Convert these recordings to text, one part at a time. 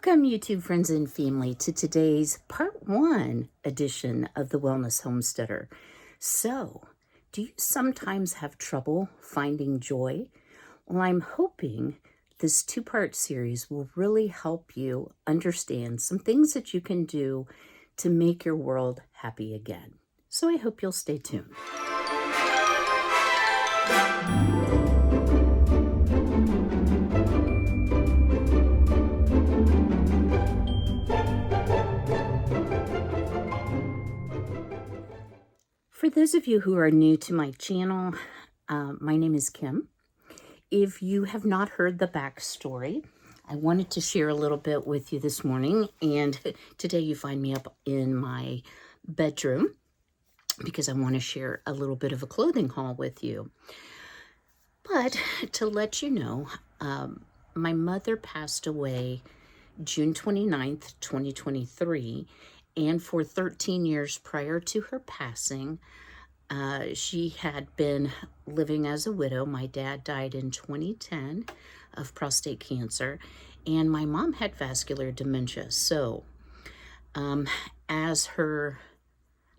Welcome, YouTube friends and family, to today's part 1 edition of the Wellness Homesteader. So, do you sometimes have trouble finding joy? Well, I'm hoping this 2-part series will really help you understand some things that you can do to make your world happy again. So I hope you'll stay tuned. For those of you who are new to my channel, my name is Kym. If you have not heard the backstory, I wanted to share a little bit with you this morning. And today you find me up in my bedroom because I want to share a little bit of a clothing haul with you. But to let you know, my mother passed away June 29th, 2023. And for 13 years prior to her passing, she had been living as a widow. My dad died in 2010 of prostate cancer, and my mom had vascular dementia. So as her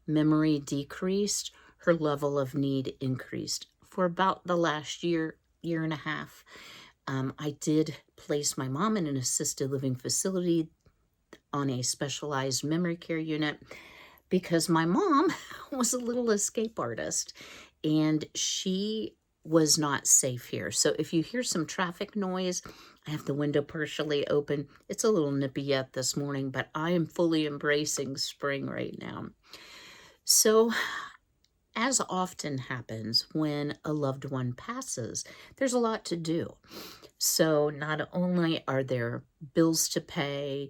memory decreased, her level of need increased. For about the last year and a half, I did place my mom in an assisted living facility on a specialized memory care unit because my mom was a little escape artist and she was not safe here. So if you hear some traffic noise, I have the window partially open. It's a little nippy yet this morning, but I am fully embracing spring right now. So as often happens when a loved one passes, there's a lot to do. So not only are there bills to pay,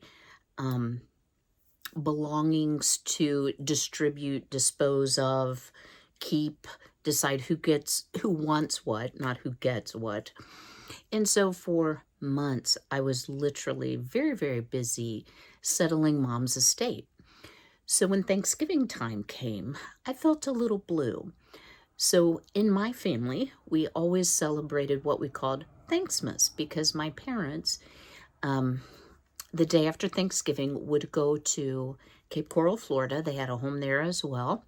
belongings to distribute, dispose of, keep, decide who wants what, not who gets what. And so for months, I was literally very, very busy settling Mom's estate. So when Thanksgiving time came, I felt a little blue. So in my family, we always celebrated what we called Thanksmas because my parents, the day after Thanksgiving, would go to Cape Coral, Florida. They had a home there as well.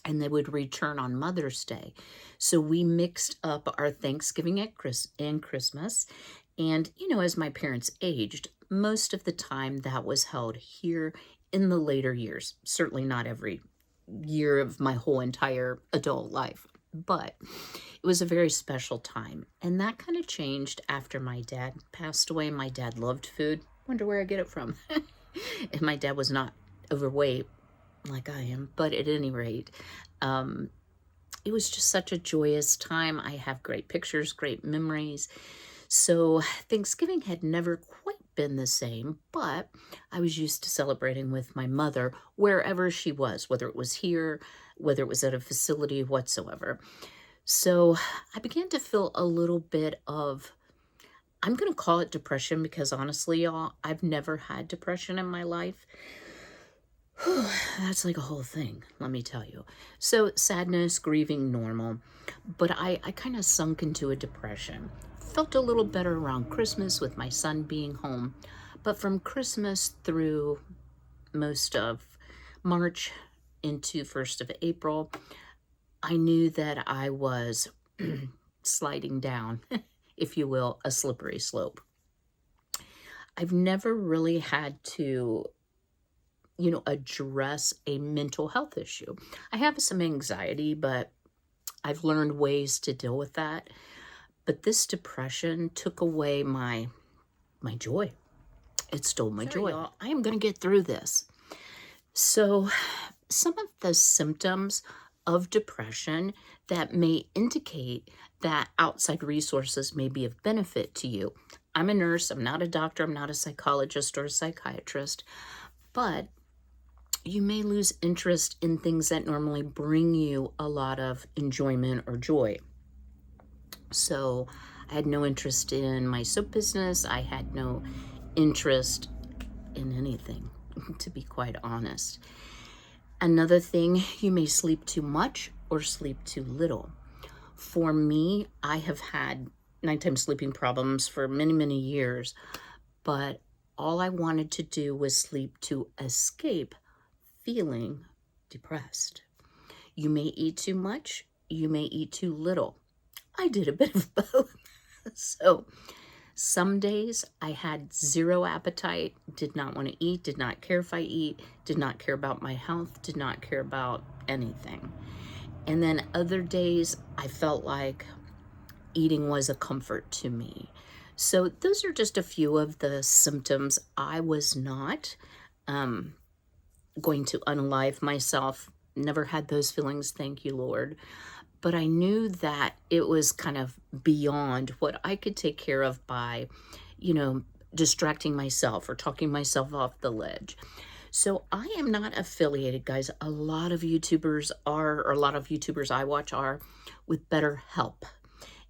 And they would return on Mother's Day. So we mixed up our Thanksgiving and Christmas. And, you know, as my parents aged, most of the time that was held here in the later years. Certainly not every year of my whole entire adult life. But it was a very special time. And that kind of changed after my dad passed away. My dad loved food. Wonder where I get it from. And my dad was not overweight like I am, but at any rate, it was just such a joyous time. I have great pictures, great memories. So Thanksgiving had never quite been the same, but I was used to celebrating with my mother wherever she was, whether it was here, whether it was at a facility whatsoever. So I began to feel a little bit of, I'm going to call it depression because honestly, y'all, I've never had depression in my life. That's like a whole thing, let me tell you. So sadness, grieving, normal. But I kind of sunk into a depression. Felt a little better around Christmas with my son being home. But from Christmas through most of March into 1st of April, I knew that I was sliding down, if you will, a slippery slope. I've never really had to, address a mental health issue. I have some anxiety, but I've learned ways to deal with that. But this depression took away my joy. It stole my joy. Y'all, I am going to get through this. So some of the symptoms of depression that may indicate that outside resources may be of benefit to you. I'm a nurse. I'm not a doctor. I'm not a psychologist or a psychiatrist. But you may lose interest in things that normally bring you a lot of enjoyment or joy. So I had no interest in my soap business. I had no interest in anything, to be quite honest. Another thing, you may sleep too much or sleep too little. For me, I have had nighttime sleeping problems for many, many years, but all I wanted to do was sleep to escape feeling depressed. You may eat too much, you may eat too little. I did a bit of both. So some days I had zero appetite, did not want to eat, did not care if I eat, did not care about my health, did not care about anything. And then other days I felt like eating was a comfort to me. So those are just a few of the symptoms. I was not going to unalive myself. Never had those feelings, thank you, Lord. But I knew that it was kind of beyond what I could take care of by, distracting myself or talking myself off the ledge. So I am not affiliated, guys. A lot of YouTubers are, or a lot of YouTubers I watch are, with BetterHelp.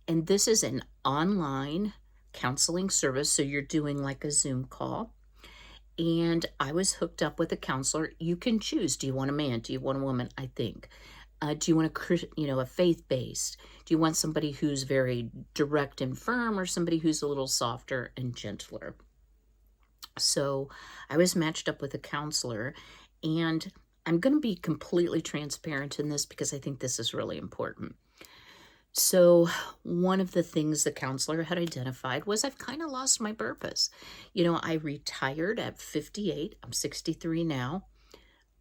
And this is an online counseling service. So you're doing like a Zoom call. And I was hooked up with a counselor. You can choose. Do you want a man? Do you want a woman? I think. Do you want a faith-based? Do you want somebody who's very direct and firm, or somebody who's a little softer and gentler? So I was matched up with a counselor, and I'm going to be completely transparent in this because I think this is really important. So one of the things the counselor had identified was I've kind of lost my purpose. I retired at 58. I'm 63 now,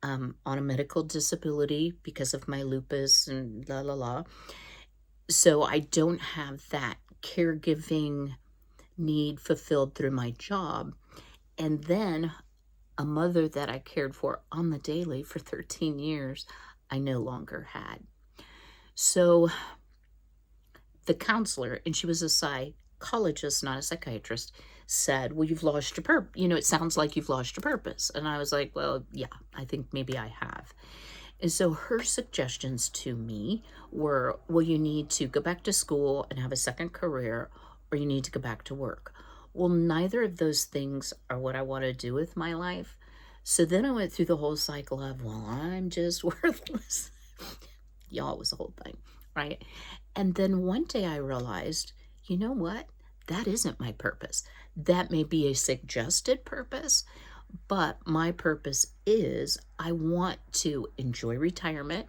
on a medical disability because of my lupus and la la la. So I don't have that caregiving need fulfilled through my job. And then a mother that I cared for on the daily for 13 years, I no longer had. So the counselor, and she was a psychologist, not a psychiatrist, said, well, you've lost your purpose. It sounds like you've lost your purpose. And I was like, well, yeah, I think maybe I have. And so her suggestions to me were, well, you need to go back to school and have a second career, or you need to go back to work. Well, neither of those things are what I want to do with my life. So then I went through the whole cycle of, well, I'm just worthless. Y'all, it was the whole thing, right? And then one day I realized, you know what? That isn't my purpose. That may be a suggested purpose, but my purpose is I want to enjoy retirement.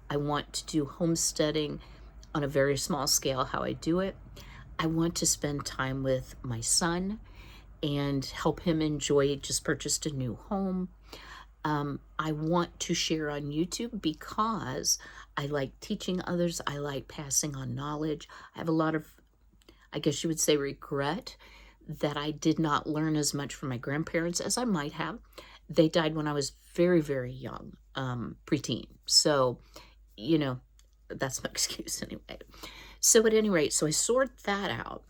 I want to do homesteading on a very small scale, how I do it. I want to spend time with my son and help him enjoy, just purchased a new home. I want to share on YouTube because I like teaching others. I like passing on knowledge. I have a lot of, I guess you would say, regret that I did not learn as much from my grandparents as I might have. They died when I was very, very young, preteen. So, that's my excuse anyway. So at any rate, so I sort that out.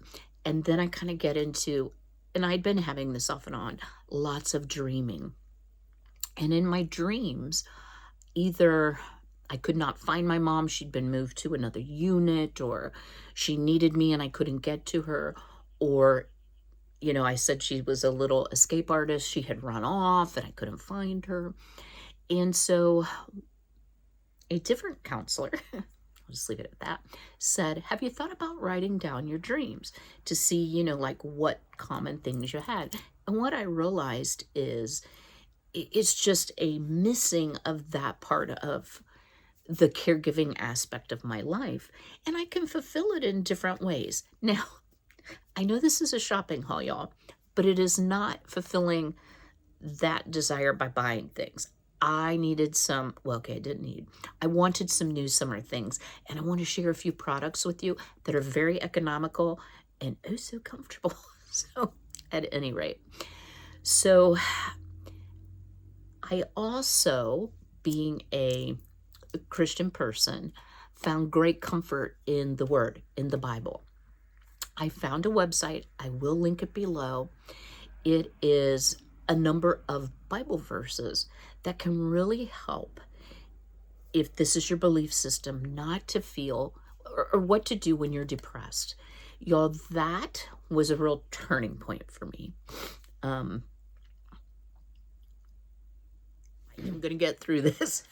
And then I kind of get into, and I'd been having this off and on, lots of dreaming. And in my dreams, either I could not find my mom, she'd been moved to another unit, or she needed me and I couldn't get to her, or, I said she was a little escape artist, she had run off and I couldn't find her. And so a different counselor, I'll just leave it at that, said, have you thought about writing down your dreams to see, like what common things you had? And what I realized is it's just a missing of that part of the caregiving aspect of my life. And I can fulfill it in different ways. Now, I know this is a shopping haul, y'all, but it is not fulfilling that desire by buying things. I needed some, well, okay, I didn't need, I wanted some new summer things. And I want to share a few products with you that are very economical and oh so comfortable. So at any rate, so I also, being a Christian person, found great comfort in the Word, in the Bible. I found a website. I will link it below. It is a number of Bible verses that can really help, if this is your belief system, not to feel, or what to do when you're depressed. Y'all, that was a real turning point for me. I'm going to get through this.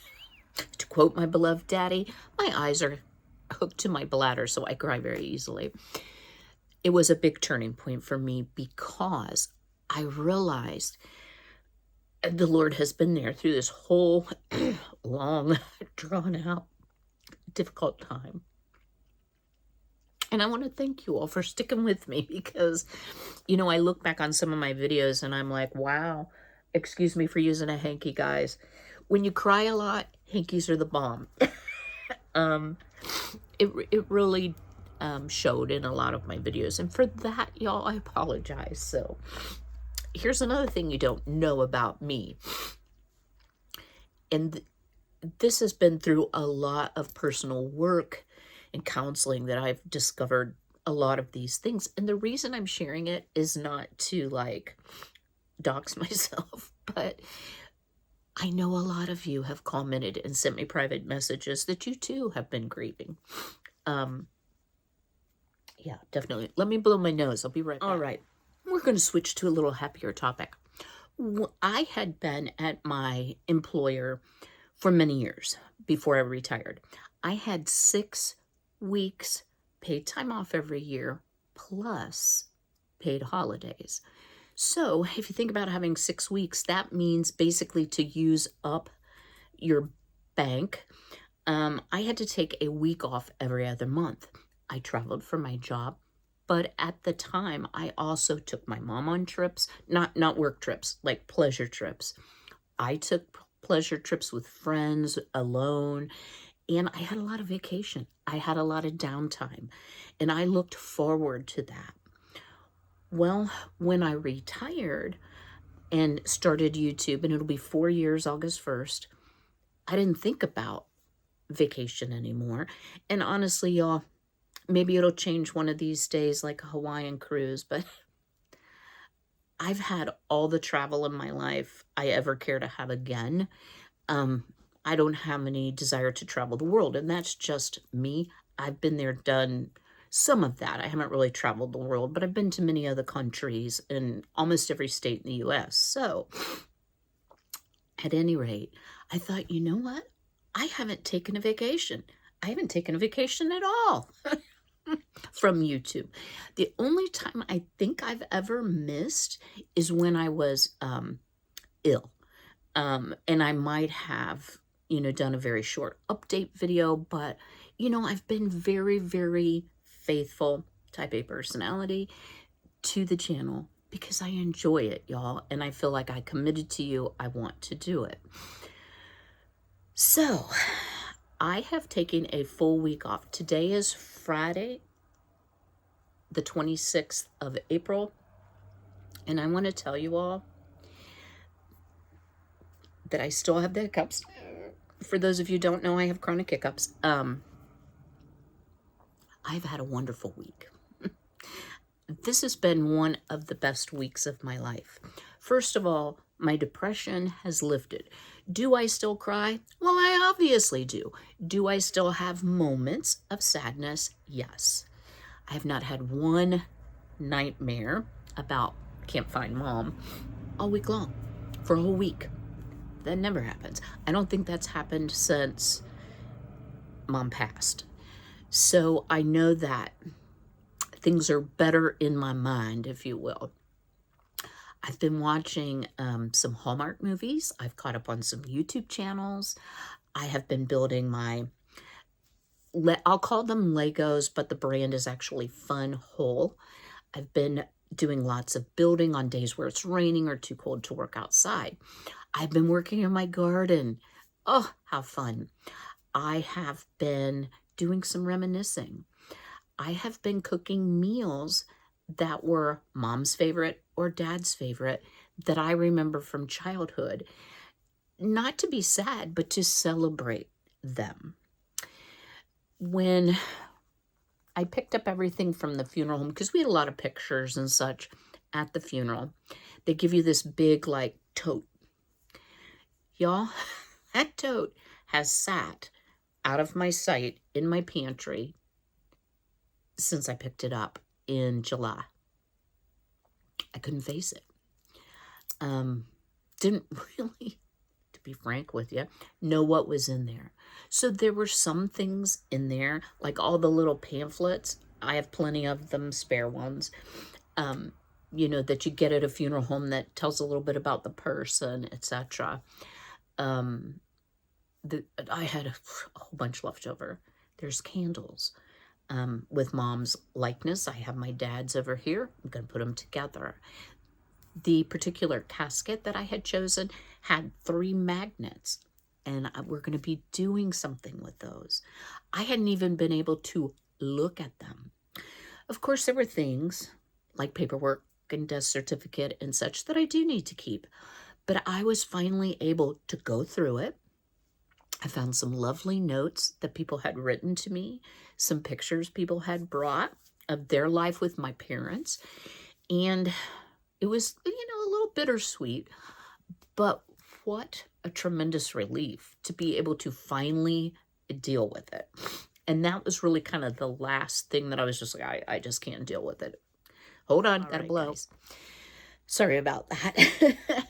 To quote my beloved daddy, my eyes are hooked to my bladder, so I cry very easily. It was a big turning point for me because I realized the Lord has been there through this whole long, drawn out, difficult time. And I want to thank you all for sticking with me because, I look back on some of my videos and I'm like, wow, excuse me for using a hanky, guys. When you cry a lot, hankies are the bomb. It really showed in a lot of my videos. And for that, y'all, I apologize. So here's another thing you don't know about me. And this has been through a lot of personal work and counseling that I've discovered a lot of these things. And the reason I'm sharing it is not to like dox myself, but I know a lot of you have commented and sent me private messages that you too have been grieving. Yeah, definitely. Let me blow my nose. I'll be right back. All right. We're going to switch to a little happier topic. I had been at my employer for many years before I retired. I had 6 weeks paid time off every year plus paid holidays. So if you think about having 6 weeks, that means basically to use up your bank. I had to take a week off every other month. I traveled for my job, but at the time I also took my mom on trips, not work trips, like pleasure trips. I took pleasure trips with friends, alone, and I had a lot of vacation. I had a lot of downtime, and I looked forward to that. Well, when I retired and started YouTube, and it'll be 4 years, August 1st, I didn't think about vacation anymore. And honestly, y'all, maybe it'll change one of these days, like a Hawaiian cruise, but I've had all the travel in my life I ever care to have again. I don't have any desire to travel the world, and that's just me. I've been there, done some of that. I haven't really traveled the world, but I've been to many other countries in almost every state in the U.S. So at any rate, I thought, you know what? I haven't taken a vacation. I haven't taken a vacation at all from YouTube. The only time I think I've ever missed is when I was ill. And I might have, done a very short update video, but, I've been very, very faithful type A personality to the channel because I enjoy it, y'all. And I feel like I committed to you. I want to do it. So I have taken a full week off. Today is Friday, the 26th of April. And I want to tell you all that I still have the hiccups. For those of you who don't know, I have chronic hiccups. I've had a wonderful week. This has been one of the best weeks of my life. First of all, my depression has lifted. Do I still cry? Well, I obviously do. Do I still have moments of sadness? Yes. I have not had one nightmare about can't find mom all week long, for a whole week. That never happens. I don't think that's happened since mom passed. So I know that things are better in my mind, if you will. I've been watching some Hallmark movies. I've caught up on some YouTube channels. I have been building I'll call them Legos, but the brand is actually Fun Whole. I've been doing lots of building on days where it's raining or too cold to work outside. I've been working in my garden. Oh, how fun. I have been doing some reminiscing. I have been cooking meals that were mom's favorite or dad's favorite that I remember from childhood. Not to be sad, but to celebrate them. When I picked up everything from the funeral home, because we had a lot of pictures and such at the funeral, they give you this big, tote. Y'all, that tote has sat out of my sight in my pantry since I picked it up in July. I couldn't face it. Didn't really, to be frank with you, know what was in there. So there were some things in there, like all the little pamphlets. I have plenty of them, spare ones, that you get at a funeral home that tells a little bit about the person, etc. Um, I had a whole bunch left over. There's candles with Mom's likeness. I have my dad's over here. I'm going to put them together. The particular casket that I had chosen had 3 magnets, and we're going to be doing something with those. I hadn't even been able to look at them. Of course, there were things like paperwork and death certificate and such that I do need to keep, but I was finally able to go through it. I found some lovely notes that people had written to me, some pictures people had brought of their life with my parents, and it was, a little bittersweet, but what a tremendous relief to be able to finally deal with it. And that was really kind of the last thing that I was just like, I just can't deal with it. Hold on, gotta blow. Guys. Sorry about that.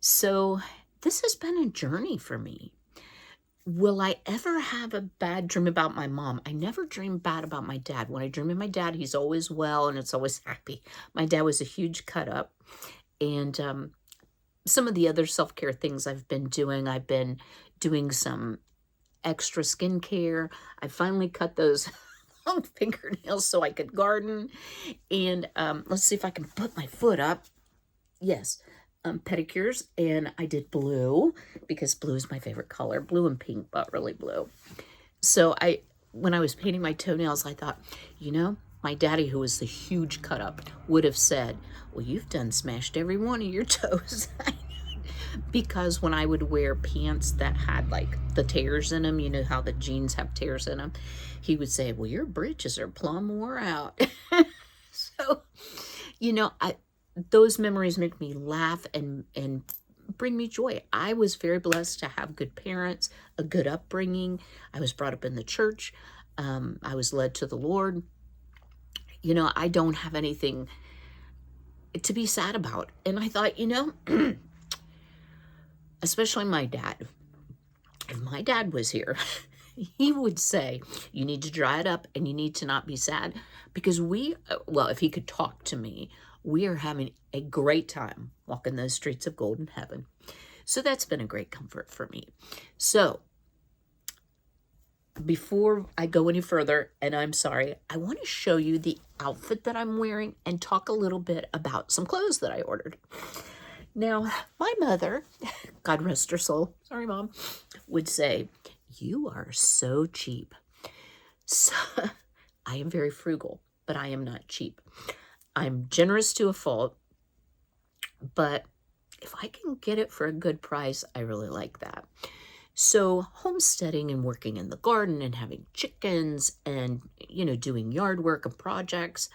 So this has been a journey for me. Will I ever have a bad dream about my mom? I never dream bad about my dad. When I dream of my dad, he's always well and it's always happy. My dad was a huge cut up. And some of the other self-care things I've been doing some extra skincare. I finally cut those long fingernails so I could garden. And let's see if I can put my foot up. Yes. Pedicures, and I did blue because blue is my favorite color, blue and pink, but really blue. So when I was painting my toenails, I thought, my daddy, who was the huge cut up, would have said, well, you've done smashed every one of your toes. Because when I would wear pants that had like the tears in them, you know how the jeans have tears in them, he would say, well, your britches are plumb wore out. So, those memories make me laugh and bring me joy. I was very blessed to have good parents, a good upbringing. I was brought up in the church. I was led to the Lord. I don't have anything to be sad about. And I thought, especially my dad. If my dad was here, he would say, you need to dry it up and you need to not be sad. Because if he could talk to me, we are having a great time walking those streets of golden heaven. So that's been a great comfort for me. So before I go any further, and I'm sorry, I want to show you the outfit that I'm wearing and talk a little bit about some clothes that I ordered. Now, my mother, God rest her soul, sorry, Mom, would say, you are so cheap. So, I am very frugal, but I am not cheap. I'm generous to a fault, but if I can get it for a good price, I really like that. So homesteading and working in the garden and having chickens and, doing yard work and projects,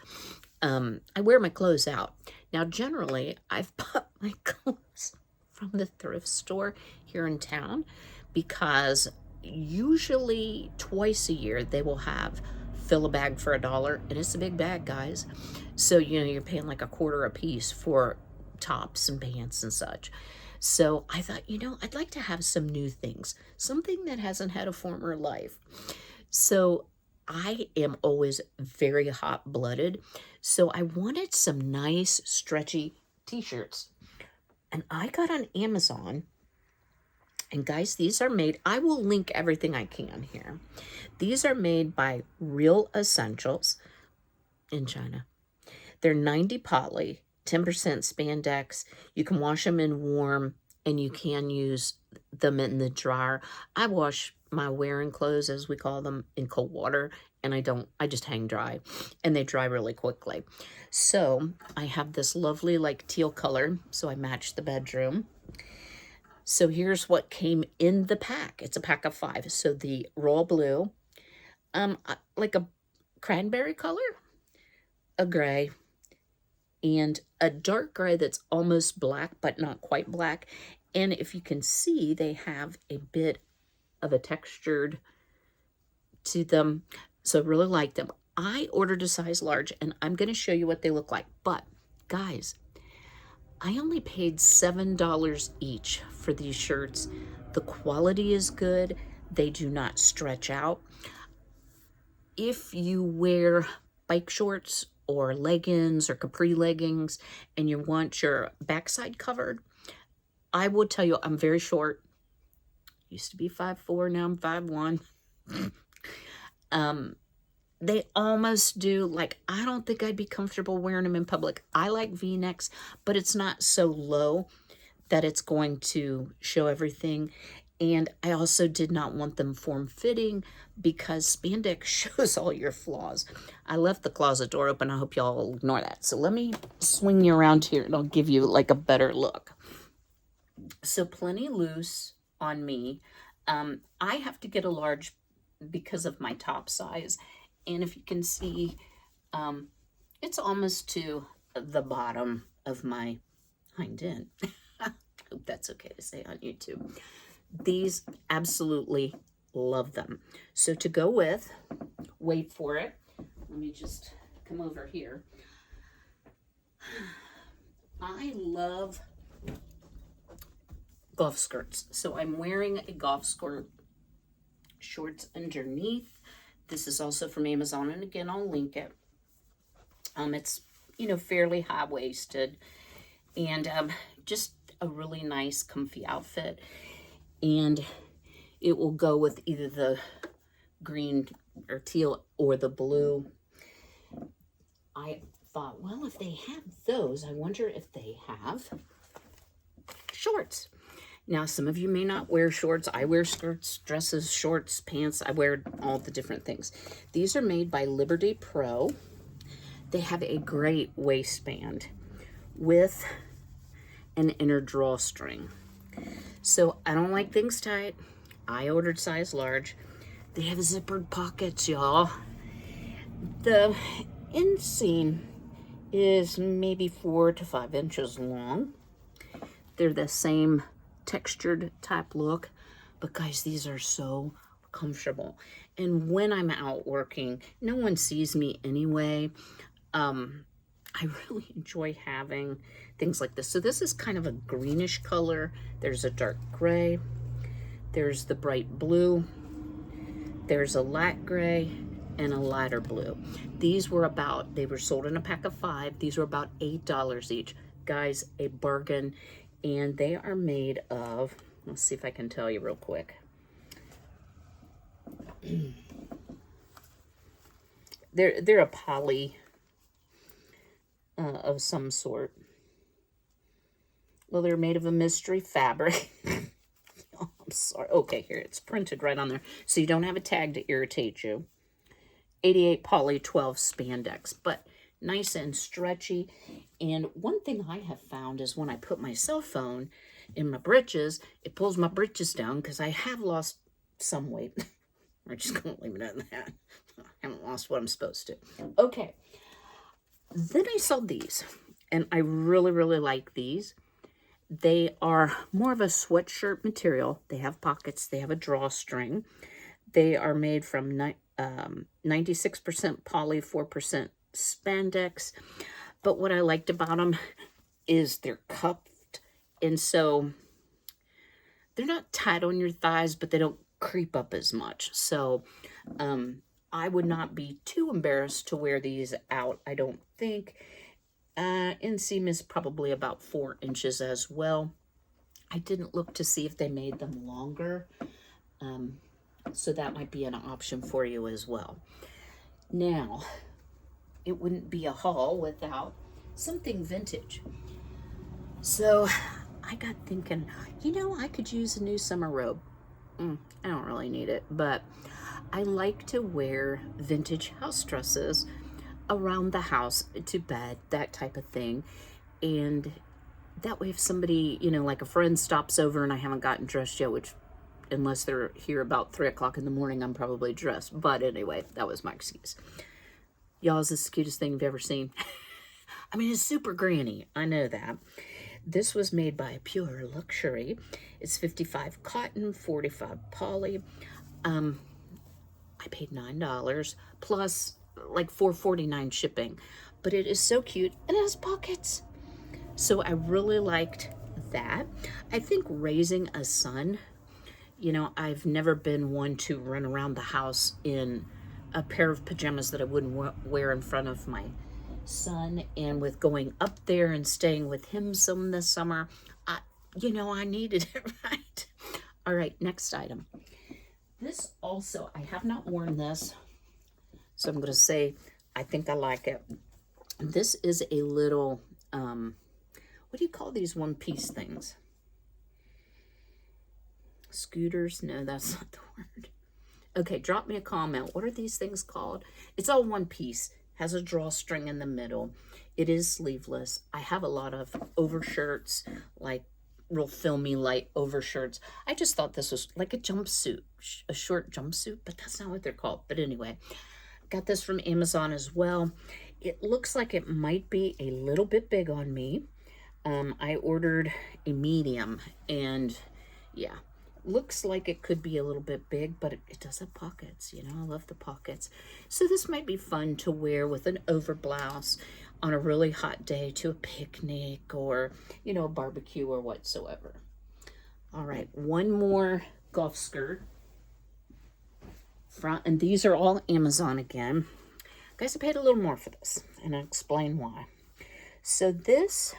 I wear my clothes out. Now, generally, I've bought my clothes from the thrift store here in town because usually twice a year they will have fill a bag for $1, and it's a big bag, guys. So, you're paying like $0.25 a piece for tops and pants and such. So I thought, I'd like to have some new things, something that hasn't had a former life. So I am always very hot-blooded. So I wanted some nice, stretchy t-shirts. And I got on Amazon. And guys, these are made, I will link everything I can here. These are made by Real Essentials in China. They're 90 poly, 10% spandex. You can wash them in warm and you can use them in the dryer. I wash my wearing clothes, as we call them, in cold water, and I just hang dry, and they dry really quickly. So I have this lovely like teal color, so I match the bedroom. So here's what came in the pack. It's a pack of 5. So the royal blue, like a cranberry color, a gray, and a dark gray that's almost black, but not quite black. And if you can see, they have a bit of a textured to them. So I really like them. I ordered a size large, and I'm going to show you what they look like. But guys, I only paid $7 each for these shirts. The quality is good. They do not stretch out. If you wear bike shorts or leggings or capri leggings and you want your backside covered, I will tell you I'm very short. Used to be 5'4", now I'm 5'1". They almost do, like, I don't think I'd be comfortable wearing them in public. I like V-necks, but it's not so low that it's going to show everything. And I also did not want them form-fitting because spandex shows all your flaws. I left the closet door open. I hope y'all will ignore that. So let me swing you around here and I'll give you like a better look. So plenty loose on me. I have to get a large because of my top size. And if you can see, it's almost to the bottom of my hind end. I hope that's okay to say on YouTube. These, absolutely love them. So to go with, wait for it. Let me just come over here. I love golf skirts. So I'm wearing a golf skirt, shorts underneath. This is also from Amazon, and again, I'll link it. It's, you know, fairly high-waisted, and just a really nice, comfy outfit. And it will go with either the green or teal or the blue. I thought, well, if they have those, I wonder if they have shorts. Now, some of you may not wear shorts. I wear skirts, dresses, shorts, pants. I wear all the different things. These are made by Liberty Pro. They have a great waistband with an inner drawstring. So I don't like things tight. I ordered size large. They have zippered pockets, y'all. The inseam is maybe 4 to 5 inches long. They're the same textured type look, but guys, these are so comfortable. And when I'm out working, no one sees me anyway. I really enjoy having things like this. So this is kind of a greenish color. There's a dark gray. There's the bright blue. There's a light gray and a lighter blue. These were they were sold in a pack of 5. These were about $8 each. Guys, a bargain. And they are made of, let's see if I can tell you real quick. They're a poly of some sort. Well, they're made of a mystery fabric. Oh, I'm sorry. Okay, here, it's printed right on there. So you don't have a tag to irritate you. 88 poly, 12 spandex. But nice and stretchy. And one thing I have found is when I put my cell phone in my britches, it pulls my britches down because I have lost some weight. We're just going to leave it at that. I haven't lost what I'm supposed to. Okay. Then I saw these, and I really, really like these. They are more of a sweatshirt material. They have pockets. They have a drawstring. They are made from 96% poly, 4% spandex. But what I liked about them is they're cuffed, and so they're not tight on your thighs, but they don't creep up as much. So I would not be too embarrassed to wear these out, I don't think. Inseam is probably about 4 inches as well. I didn't look to see if they made them longer, so that might be an option for you as well. Now, it wouldn't be a haul without something vintage. So I got thinking, you know, I could use a new summer robe. I don't really need it, but I like to wear vintage house dresses around the house, to bed, that type of thing. And that way if somebody, you know, like a friend stops over and I haven't gotten dressed yet, which unless they're here about 3 o'clock in the morning, I'm probably dressed. But anyway, that was my excuse. Y'all, is this the cutest thing you've ever seen? I mean, it's super granny. I know that. This was made by Pure Luxury. It's 55 cotton, 45 poly. I paid $9 plus like $4.49 shipping. But it is so cute and it has pockets. So I really liked that. I think raising a son, you know, I've never been one to run around the house in a pair of pajamas that I wouldn't wear in front of my son, and with going up there and staying with him some this summer, I needed it, right? All right, next item. This also, I have not worn this, so I'm going to say I think I like it. This is a little, what do you call these one-piece things? Scooters? No, that's not the word. Okay, drop me a comment. What are these things called? It's all one piece. Has a drawstring in the middle. It is sleeveless. I have a lot of overshirts, like real filmy light overshirts. I just thought this was like a jumpsuit, a short jumpsuit, but that's not what they're called. But anyway, got this from Amazon as well. It looks like it might be a little bit big on me. I ordered a medium, and yeah, looks like it could be a little bit big, but it does have pockets. I love the pockets. So this might be fun to wear with an over blouse on a really hot day to a picnic or, a barbecue or whatsoever. All right, one more golf skirt. And these are all Amazon again. Guys, I paid a little more for this, and I'll explain why. So this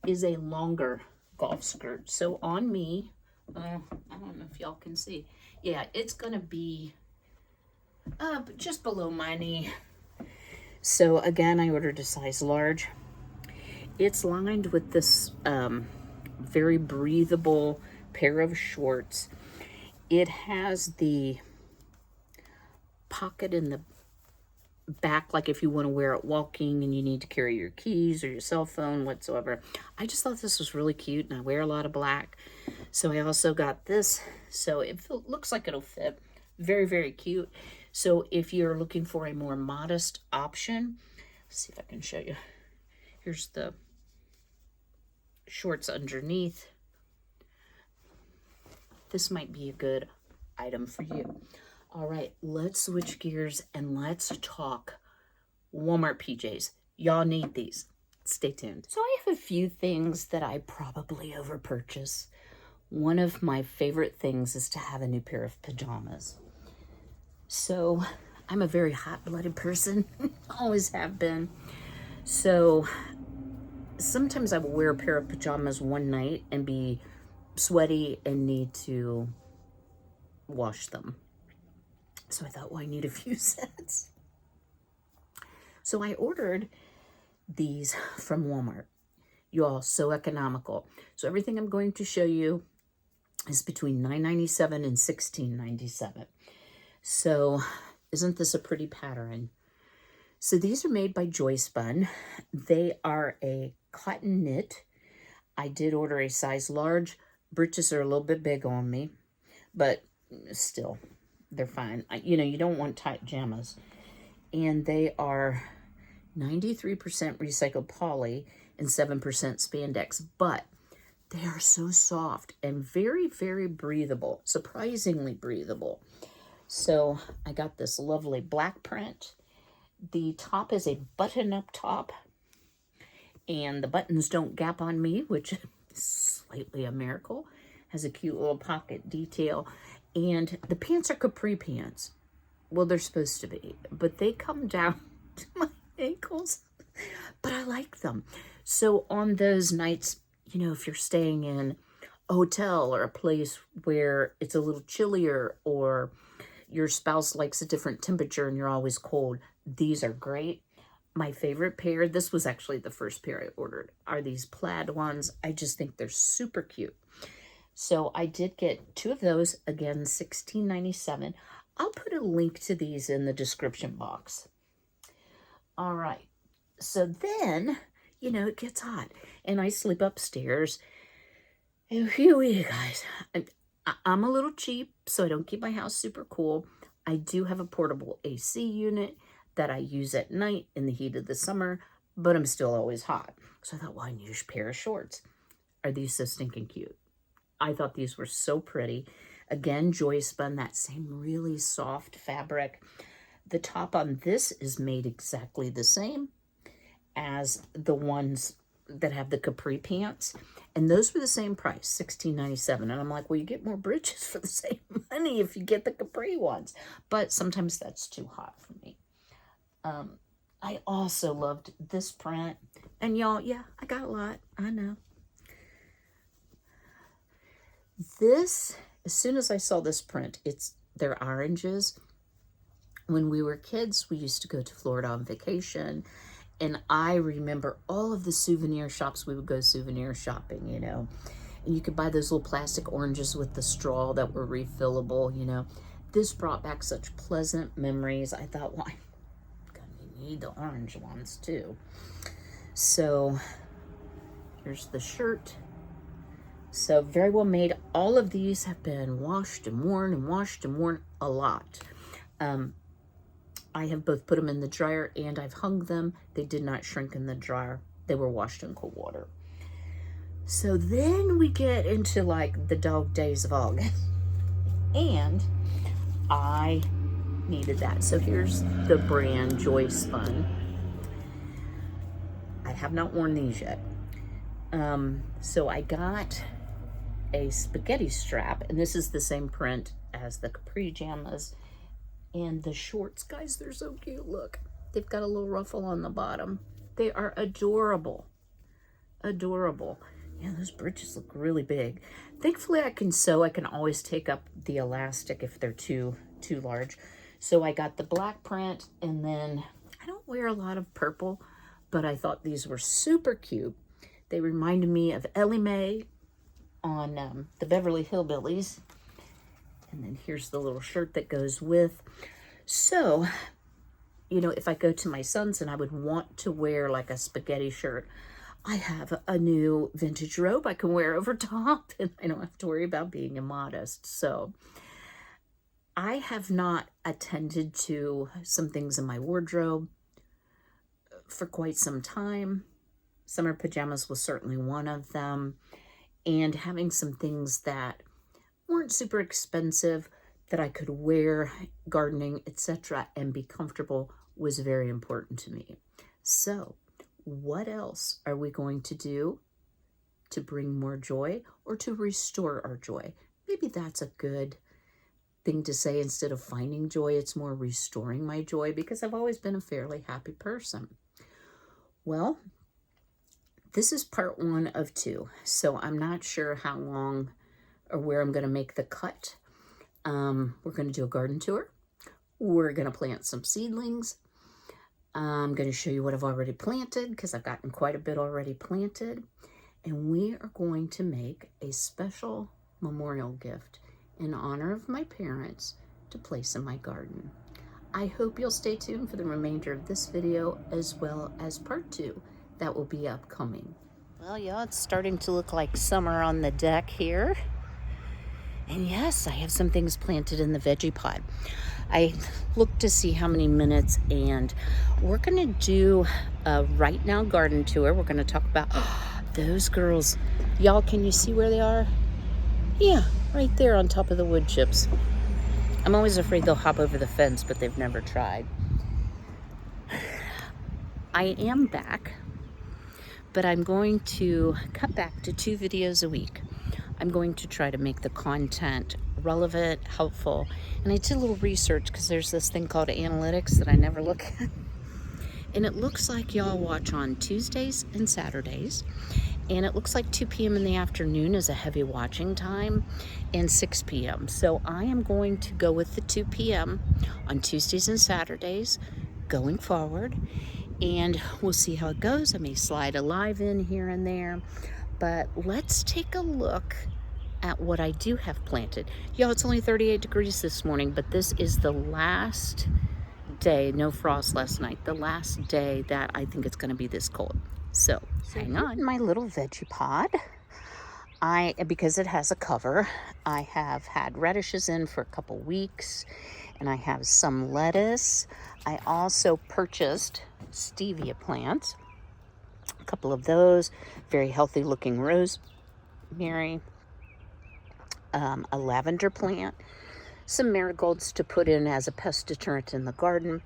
is a longer golf skirt. So on me, I don't know if y'all can see. Yeah, it's going to be just below my knee. So again, I ordered a size large. It's lined with this very breathable pair of shorts. It has the pocket in the back, like if you want to wear it walking and you need to carry your keys or your cell phone whatsoever. I just thought this was really cute, and I wear a lot of black, so I also got this. So it looks like it'll fit. Very, very cute. So if you're looking for a more modest option, let's see if I can show you. Here's the shorts underneath. This might be a good item for you. All right, let's switch gears and let's talk Walmart PJs. Y'all need these. Stay tuned. So I have a few things that I probably overpurchase. One of my favorite things is to have a new pair of pajamas. So I'm a very hot-blooded person, always have been. So sometimes I will wear a pair of pajamas one night and be sweaty and need to wash them. So I thought, well, I need a few sets. So I ordered these from Walmart. You all, so economical. So everything I'm going to show you is between $9.97 and $16.97. So isn't this a pretty pattern? So these are made by Joyce Bun. They are a cotton knit. I did order a size large. Breeches are a little bit big on me, but still, they're fine. You don't want tight pajamas. And they are 93% recycled poly and 7% spandex, but they are so soft and very, very breathable, surprisingly breathable. So I got this lovely black print. The top is a button-up top, and the buttons don't gap on me, which is slightly a miracle. Has a cute little pocket detail. And the pants are capri pants. Well, they're supposed to be, but they come down to my ankles. But I like them. So on those nights, if you're staying in a hotel or a place where it's a little chillier, or your spouse likes a different temperature and you're always cold, these are great. My favorite pair, this was actually the first pair I ordered, are these plaid ones. I just think they're super cute. So I did get two of those, again, $16.97. I'll put a link to these in the description box. All right. So then, it gets hot, and I sleep upstairs. And phew, you guys, I'm a little cheap, so I don't keep my house super cool. I do have a portable AC unit that I use at night in the heat of the summer, but I'm still always hot. So I thought, well, I need a pair of shorts. Are these so stinking cute? I thought these were so pretty. Again, Joyce Spun, that same really soft fabric. The top on this is made exactly the same as the ones that have the capri pants. And those were the same price, $16.97. And I'm like, well, you get more breeches for the same money if you get the capri ones. But sometimes that's too hot for me. I also loved this print. And y'all, yeah, I got a lot. I know. This, as soon as I saw this print, they're oranges. When we were kids, we used to go to Florida on vacation. And I remember all of the souvenir shops. We would go souvenir shopping, you know. And you could buy those little plastic oranges with the straw that were refillable, you know. This brought back such pleasant memories. I thought, why? You need the orange ones too. So here's the shirt. So very well made. All of these have been washed and worn a lot. I have both put them in the dryer and I've hung them. They did not shrink in the dryer. They were washed in cold water. So then we get into like the dog days of August. And I needed that. So here's the brand Joy Spun. I have not worn these yet. So I got a spaghetti strap, and this is the same print as the Pajamas. And the shorts, guys, they're so cute. Look, they've got a little ruffle on the bottom. They are adorable. Adorable. Yeah, those breeches look really big. Thankfully, I can sew. I can always take up the elastic if they're too large. So I got the black print, and then I don't wear a lot of purple, but I thought these were super cute. They reminded me of Ellie Mae on the Beverly Hillbillies. And then here's the little shirt that goes with. So, you know, if I go to my son's and I would want to wear like a spaghetti shirt, I have a new vintage robe I can wear over top, and I don't have to worry about being immodest. So I have not attended to some things in my wardrobe for quite some time. Summer pajamas was certainly one of them. And having some things that weren't super expensive that I could wear gardening, etc., and be comfortable was very important to me. So what else are we going to do to bring more joy or to restore our joy? Maybe that's a good thing to say. Instead of finding joy, it's more restoring my joy, because I've always been a fairly happy person. Well, this is part 1 of 2, so I'm not sure how long or where I'm going to make the cut. We're going to do a garden tour. We're going to plant some seedlings. I'm going to show you what I've already planted, because I've gotten quite a bit already planted. And we are going to make a special memorial gift in honor of my parents to place in my garden. I hope you'll stay tuned for the remainder of this video, as well as part 2 that will be upcoming. Well, yeah, it's starting to look like summer on the deck here. And yes, I have some things planted in the veggie pod. I looked to see how many minutes, and we're going to do a right now garden tour. We're going to talk about those girls. Y'all, can you see where they are? Yeah, right there on top of the wood chips. I'm always afraid they'll hop over the fence, but they've never tried. I am back, but I'm going to cut back to 2 videos a week. I'm going to try to make the content relevant, helpful, and I did a little research because there's this thing called analytics that I never look at. And it looks like y'all watch on Tuesdays and Saturdays, and it looks like 2 p.m. in the afternoon is a heavy watching time, and 6 p.m. So I am going to go with the 2 p.m. on Tuesdays and Saturdays going forward, and we'll see how it goes. I may slide a live in here and there, but let's take a look at what I do have planted. Y'all, it's only 38 degrees this morning, but this is the last day, no frost last night, the last day that I think it's going to be this cold. So hang on. My little veggie pod, because it has a cover, I have had radishes in for a couple weeks, and I have some lettuce. I also purchased stevia plants, a couple of those, very healthy looking rosemary, a lavender plant, some marigolds to put in as a pest deterrent in the garden,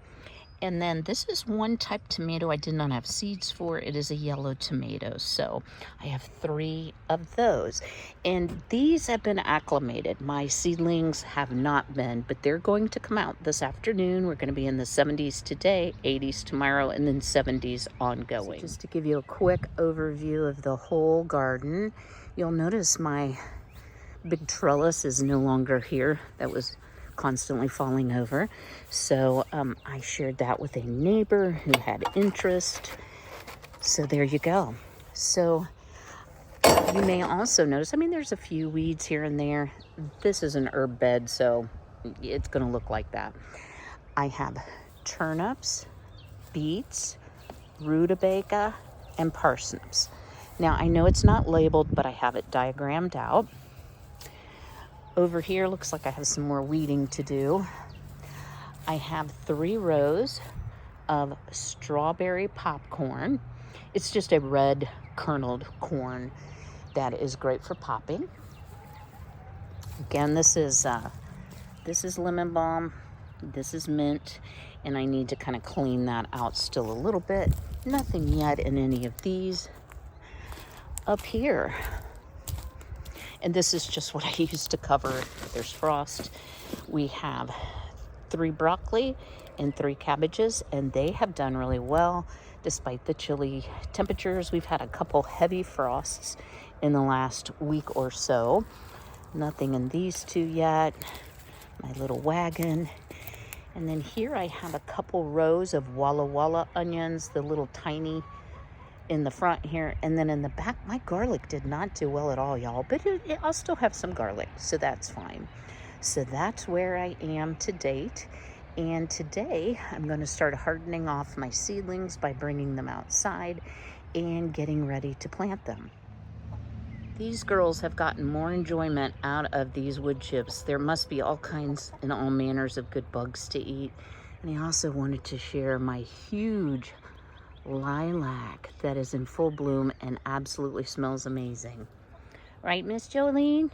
And then this is one type tomato I did not have seeds for. It is a yellow tomato. So I have 3 of those. And these have been acclimated. My seedlings have not been, but they're going to come out this afternoon. We're going to be in the 70s today, 80s tomorrow, and then 70s ongoing. So just to give you a quick overview of the whole garden, you'll notice my big trellis is no longer here. That was constantly falling over. So I shared that with a neighbor who had interest. So there you go. So you may also notice, I mean, there's a few weeds here and there. This is an herb bed, so it's going to look like that. I have turnips, beets, rutabaga, and parsnips. Now, I know it's not labeled, but I have it diagrammed out. Over here, looks like I have some more weeding to do. I have 3 rows of strawberry popcorn. It's just a red kerneled corn that is great for popping. Again, this is lemon balm, this is mint, and I need to kind of clean that out still a little bit. Nothing yet in any of these. Up here, and this is just what I used to cover if there's frost. We have 3 broccoli and 3 cabbages, and they have done really well despite the chilly temperatures. We've had a couple heavy frosts in the last week or so. Nothing in these 2 yet. My little wagon. And then here I have a couple rows of Walla Walla onions, the little tiny in the front here, and then in the back, my garlic did not do well at all, y'all, but I'll still have some garlic, so that's fine. So that's where I am to date, and today I'm going to start hardening off my seedlings by bringing them outside and getting ready to plant them. These girls have gotten more enjoyment out of these wood chips. There must be all kinds and all manners of good bugs to eat, and I also wanted to share my huge lilac that is in full bloom and absolutely smells amazing. Right, Miss Jolene?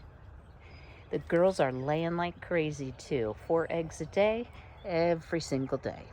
The girls are laying like crazy too. 4 eggs a day, every single day.